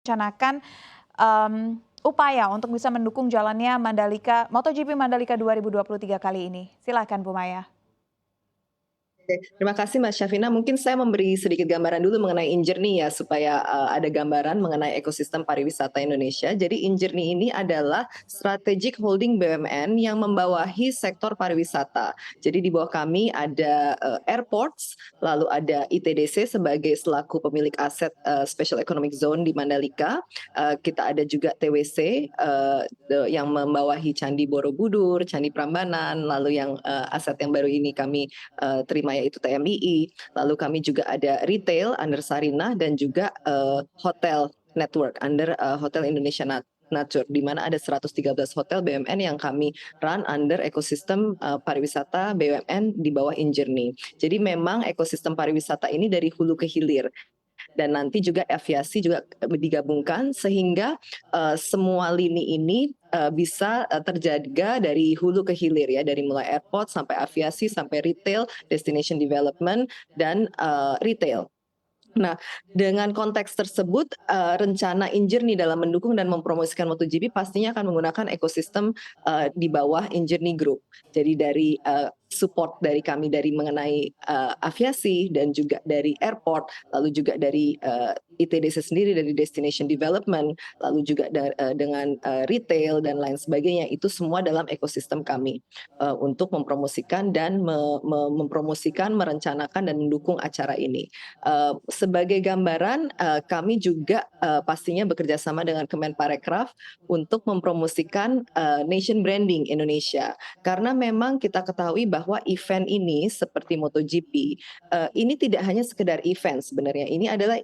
merencanakan upaya untuk bisa mendukung jalannya MotoGP Mandalika 2023 kali ini? Silakan Bu Maya. Oke, terima kasih Mas Syafina. Mungkin saya memberi sedikit gambaran dulu mengenai Injourney ya, supaya ada gambaran mengenai ekosistem pariwisata Indonesia. Jadi Injourney ini adalah strategic holding BUMN yang membawahi sektor pariwisata. Jadi di bawah kami ada airports, lalu ada ITDC sebagai selaku pemilik aset Special Economic Zone di Mandalika. Kita ada juga TWC yang membawahi Candi Borobudur, Candi Prambanan, lalu yang aset yang baru ini kami terima yaitu TMII. Lalu kami juga ada retail under Sarinah dan juga hotel network under Hotel Indonesia Nature, di mana ada 113 hotel BUMN yang kami run under ekosistem pariwisata BUMN di bawah Injourney. Jadi memang ekosistem pariwisata ini dari hulu ke hilir. Dan nanti juga aviasi juga digabungkan sehingga semua lini ini bisa terjaga dari hulu ke hilir ya, dari mulai airport sampai aviasi sampai retail, destination development dan retail. Nah, dengan konteks tersebut, rencana Injourney dalam mendukung dan mempromosikan MotoGP pastinya akan menggunakan ekosistem di bawah Injourney Group. Jadi dari support dari kami dari mengenai aviasi dan juga dari airport, lalu juga dari ITDC sendiri dari destination development, lalu juga dengan retail dan lain sebagainya, itu semua dalam ekosistem kami untuk mempromosikan dan mempromosikan, merencanakan dan mendukung acara ini. Sebagai gambaran, kami juga pastinya bekerja sama dengan Kemenparekraf untuk mempromosikan nation branding Indonesia. Karena memang kita ketahui bahwa event ini seperti MotoGP, ini tidak hanya sekedar event sebenarnya. Ini adalah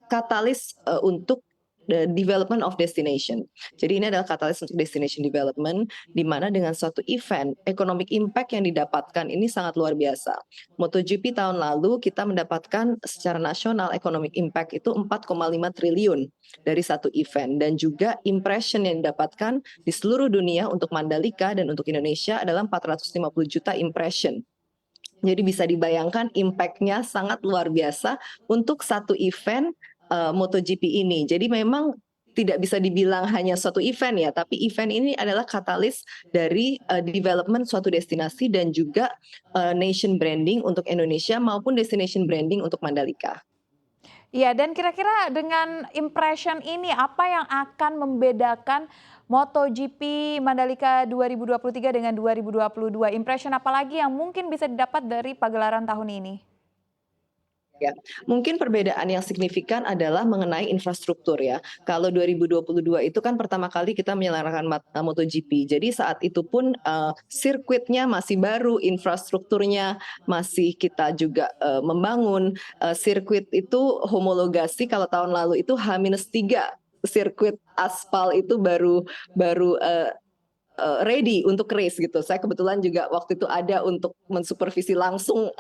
katalis untuk the development of destination. Jadi ini adalah katalis untuk destination development, di mana dengan suatu event, economic impact yang didapatkan ini sangat luar biasa. MotoGP tahun lalu kita mendapatkan secara nasional economic impact itu 4,5 triliun dari satu event. Dan juga impression yang didapatkan di seluruh dunia untuk Mandalika dan untuk Indonesia adalah 450 juta impression. Jadi bisa dibayangkan impact-nya sangat luar biasa untuk satu event MotoGP ini. Jadi memang tidak bisa dibilang hanya suatu event ya, tapi event ini adalah katalis dari development suatu destinasi dan juga nation branding untuk Indonesia maupun destination branding untuk Mandalika. Iya, dan kira-kira dengan impression ini apa yang akan membedakan MotoGP Mandalika 2023 dengan 2022? Impression apa lagi yang mungkin bisa didapat dari pagelaran tahun ini? Ya, mungkin perbedaan yang signifikan adalah mengenai infrastruktur ya. Kalau 2022 itu kan pertama kali kita menyelenggarakan MotoGP. Jadi saat itu pun sirkuitnya masih baru, infrastrukturnya masih kita juga membangun. Sirkuit itu homologasi kalau tahun lalu itu H-3. Sirkuit aspal itu baru ready untuk race gitu. Saya kebetulan juga waktu itu ada untuk mensupervisi langsung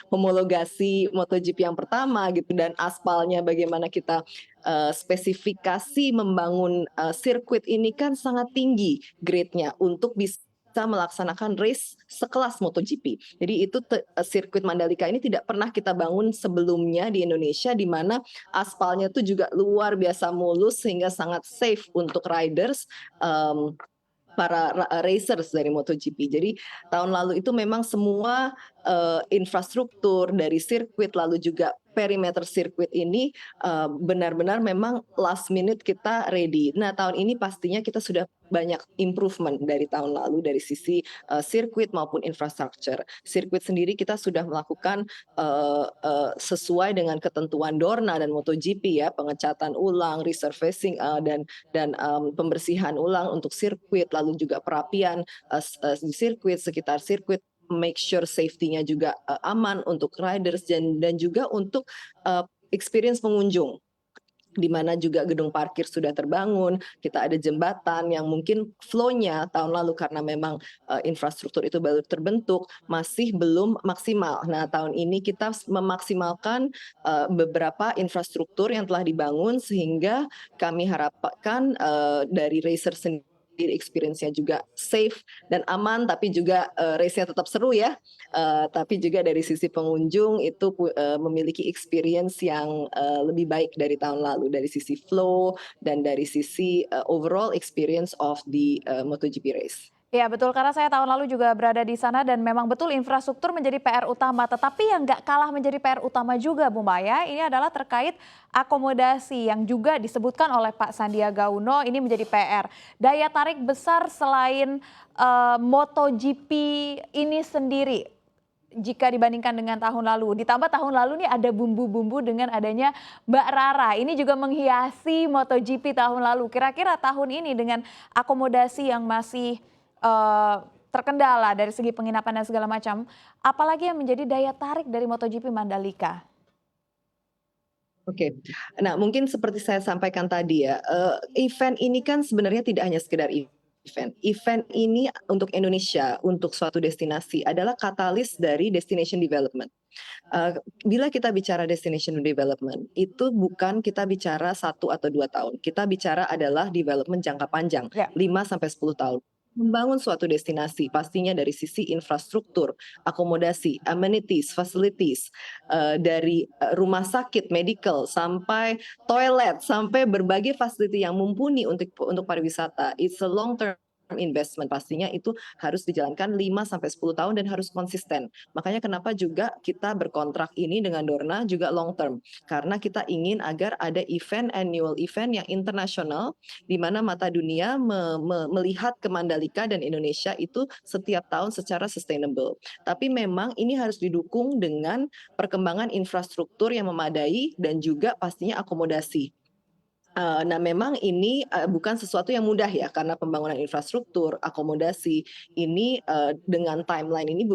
homologasi MotoGP yang pertama gitu, dan aspalnya bagaimana kita spesifikasi membangun sirkuit ini kan sangat tinggi grade-nya untuk bisa melaksanakan race sekelas MotoGP. Jadi itu sirkuit Mandalika ini tidak pernah kita bangun sebelumnya di Indonesia, di mana aspalnya itu juga luar biasa mulus sehingga sangat safe untuk riders, para racers dari MotoGP. Jadi tahun lalu itu memang semua infrastruktur dari sirkuit lalu juga perimeter sirkuit ini benar-benar memang last minute kita ready. Nah tahun ini pastinya kita sudah banyak improvement dari tahun lalu dari sisi sirkuit maupun infrastruktur. Sirkuit sendiri kita sudah melakukan sesuai dengan ketentuan Dorna dan MotoGP ya, pengecatan ulang, resurfacing dan pembersihan ulang untuk sirkuit, lalu juga perapian di sirkuit, sekitar sirkuit, make sure safety-nya juga aman untuk riders dan juga untuk experience pengunjung, di mana juga gedung parkir sudah terbangun, kita ada jembatan yang mungkin flow-nya tahun lalu karena memang infrastruktur itu baru terbentuk masih belum maksimal. Nah tahun ini kita memaksimalkan beberapa infrastruktur yang telah dibangun sehingga kami harapkan dari racer sendiri experience-nya juga safe dan aman, tapi juga race-nya tetap seru ya. Tapi juga dari sisi pengunjung itu memiliki experience yang lebih baik dari tahun lalu dari sisi flow dan dari sisi overall experience of the MotoGP race. Ya betul, karena saya tahun lalu juga berada di sana dan memang betul infrastruktur menjadi PR utama. Tetapi yang nggak kalah menjadi PR utama juga Bu Maya, ini adalah terkait akomodasi yang juga disebutkan oleh Pak Sandiaga Uno ini menjadi PR. Daya tarik besar selain MotoGP ini sendiri jika dibandingkan dengan tahun lalu. Ditambah tahun lalu nih ada bumbu-bumbu dengan adanya Mbak Rara. Ini juga menghiasi MotoGP tahun lalu. Kira-kira tahun ini dengan akomodasi yang masih terkendala dari segi penginapan dan segala macam, apalagi yang menjadi daya tarik dari MotoGP Mandalika? Oke. Nah, mungkin seperti saya sampaikan tadi ya, event ini kan sebenarnya tidak hanya sekedar event. Event ini untuk Indonesia, untuk suatu destinasi adalah katalis dari destination development. Bila kita bicara destination development, itu bukan kita bicara 1 atau 2 tahun. Kita bicara adalah development jangka panjang, Ya. 5 sampai 10 tahun. Membangun suatu destinasi pastinya dari sisi infrastruktur, akomodasi, amenities, facilities, dari rumah sakit, medical, sampai toilet, sampai berbagai fasiliti yang mumpuni untuk pariwisata. It's a long term investment, pastinya itu harus dijalankan 5 sampai 10 tahun dan harus konsisten. Makanya kenapa juga kita berkontrak ini dengan Dorna juga long term, karena kita ingin agar ada annual event yang internasional di mana mata dunia melihat ke Mandalika dan Indonesia itu setiap tahun secara sustainable. Tapi memang ini harus didukung dengan perkembangan infrastruktur yang memadai dan juga pastinya akomodasi. Nah, memang ini bukan sesuatu yang mudah ya, karena pembangunan infrastruktur, akomodasi ini dengan timeline ini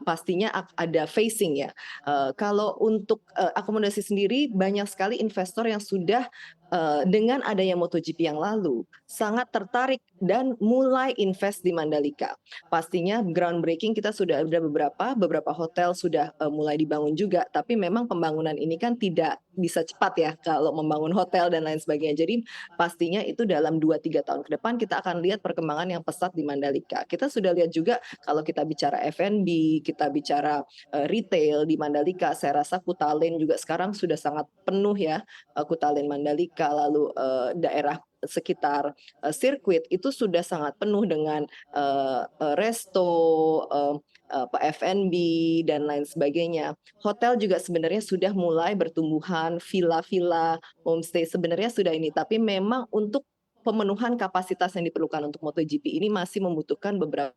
pastinya ada phasing ya. Kalau untuk akomodasi sendiri banyak sekali investor yang sudah dengan adanya MotoGP yang lalu sangat tertarik dan mulai invest di Mandalika. Pastinya groundbreaking kita sudah ada beberapa hotel sudah mulai dibangun juga, tapi memang pembangunan ini kan tidak bisa cepat ya kalau membangun hotel dan lain sebagainya. Jadi pastinya itu dalam 2-3 tahun ke depan kita akan lihat perkembangan yang pesat di Mandalika. Kita sudah lihat juga kalau kita bicara F&B, kita bicara retail di Mandalika, saya rasa Kuta Lane juga sekarang sudah sangat penuh ya, Kuta Lane Mandalika, lalu daerah sekitar sirkuit itu sudah sangat penuh dengan resto, F&B dan lain sebagainya. Hotel juga sebenarnya sudah mulai bertumbuhan, villa-villa, homestay sebenarnya sudah ini, tapi memang untuk pemenuhan kapasitas yang diperlukan untuk MotoGP ini masih membutuhkan beberapa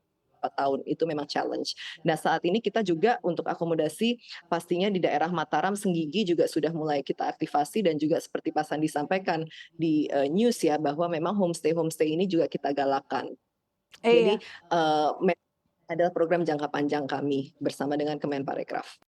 tahun, itu memang challenge. Nah, saat ini kita juga untuk akomodasi pastinya di daerah Mataram, Senggigi juga sudah mulai kita aktivasi dan juga seperti Pak Sandi sampaikan di news ya, bahwa memang homestay ini juga kita galakan. Jadi Iya. adalah program jangka panjang kami bersama dengan Kemenparekraf.